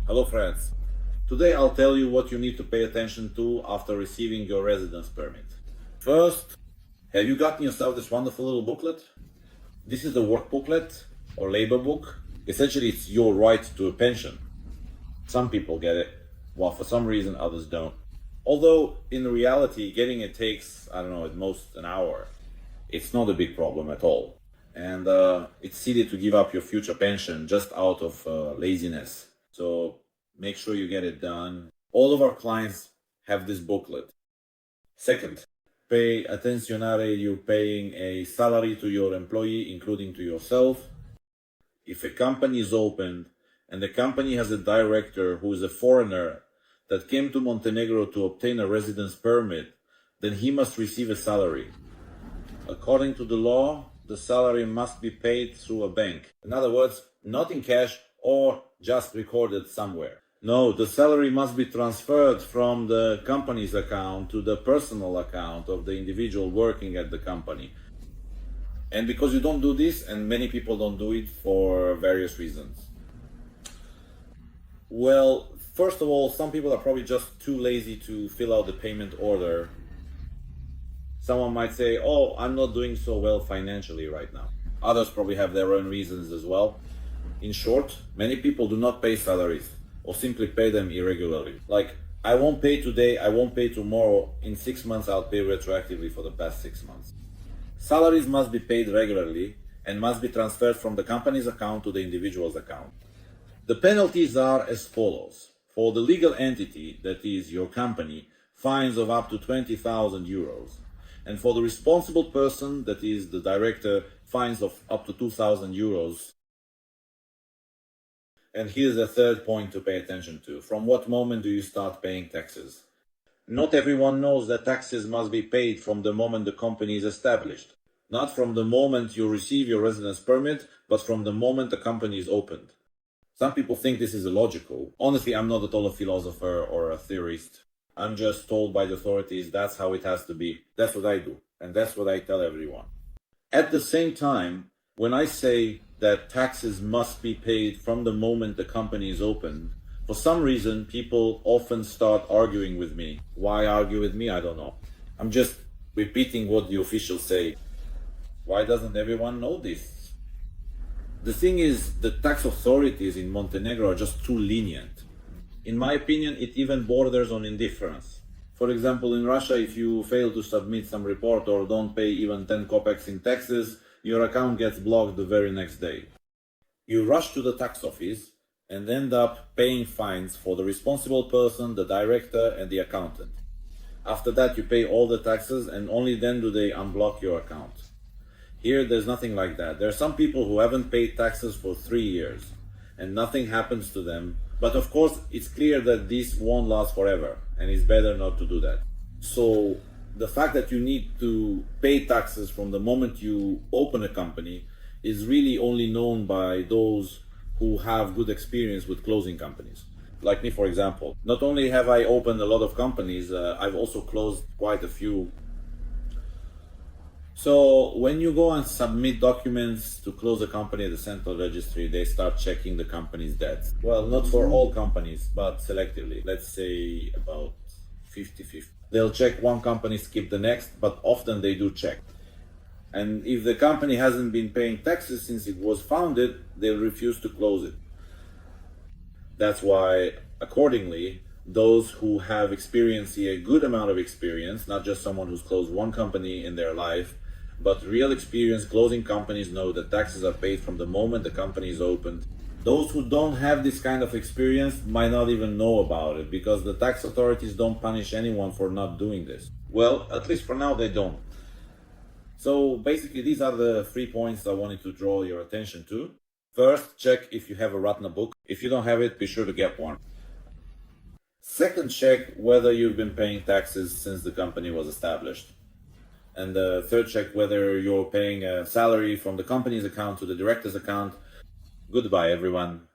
Hello friends. Today I'll tell you what you need to pay attention to after receiving your residence permit. First, have you gotten yourself this wonderful little booklet? This is the work booklet or labor book. Essentially it's your right to a pension. Some people get it, while for some reason others don't. Although in reality getting it takes, I don't know, at most an hour. It's not a big problem at all. And it's silly to give up your future pension just out of laziness. So make sure you get it done. All of our clients have this booklet. Second, pay attentionare, you're paying a salary to your employee, including to yourself. If a company is opened and the company has a director who is a foreigner that came to Montenegro to obtain a residence permit, then he must receive a salary. According to the law, the salary must be paid through a bank. In other words, not in cash or just recorded somewhere. No, the salary must be transferred from the company's account to the personal account of the individual working at the company. And because you don't do this, and many people don't do it for various reasons. Well, first of all, some people are probably just too lazy to fill out the payment order. Someone might say, oh, I'm not doing so well financially right now. Others probably have their own reasons as well. In short, many people do not pay salaries or simply pay them irregularly. Like, I won't pay today, I won't pay tomorrow. In 6 months, I'll pay retroactively for the past 6 months. Salaries must be paid regularly and must be transferred from the company's account to the individual's account. The penalties are as follows. For the legal entity, that is your company, fines of up to 20,000 euros. And for the responsible person, that is the director, fines of up to 2,000 euros. And here's a third point to pay attention to. From what moment do you start paying taxes? Not everyone knows that taxes must be paid from the moment the company is established. Not from the moment you receive your residence permit, but from the moment the company is opened. Some people think this is illogical. Honestly, I'm not at all a philosopher or a theorist. I'm just told by the authorities that's how it has to be. That's what I do. And that's what I tell everyone. At the same time, when I say that taxes must be paid from the moment the company is opened, for some reason, people often start arguing with me. Why argue with me? I don't know. I'm just repeating what the officials say. Why doesn't everyone know this? The thing is, the tax authorities in Montenegro are just too lenient. In my opinion, it even borders on indifference. For example, in Russia, if you fail to submit some report or don't pay even 10 kopecks in taxes, your account gets blocked the very next day. You rush to the tax office and end up paying fines for the responsible person, the director, and the accountant. After that, you pay all the taxes and only then do they unblock your account. Here, there's nothing like that. There are some people who haven't paid taxes for 3 years and nothing happens to them. But of course, it's clear that this won't last forever and it's better not to do that. So the fact that you need to pay taxes from the moment you open a company is really only known by those who have good experience with closing companies. Like me, for example. Not only have I opened a lot of companies, I've also closed quite a few. So when you go and submit documents to close a company at the central registry, they start checking the company's debts. Well, not for all companies, but selectively. Let's say about 50-50. They'll check one company, skip the next, but often they do check. And if the company hasn't been paying taxes since it was founded, they'll refuse to close it. That's why, accordingly, those who have experienced a good amount of experience, not just someone who's closed one company in their life, but real experience closing companies know that taxes are paid from the moment the company is opened. Those who don't have this kind of experience might not even know about it because the tax authorities don't punish anyone for not doing this. Well, at least for now they don't. So basically these are the 3 points I wanted to draw your attention to. First, check if you have a Ratna book. If you don't have it, be sure to get one. Second, check whether you've been paying taxes since the company was established. And third, check whether you're paying a salary from the company's account to the director's account. Goodbye, everyone.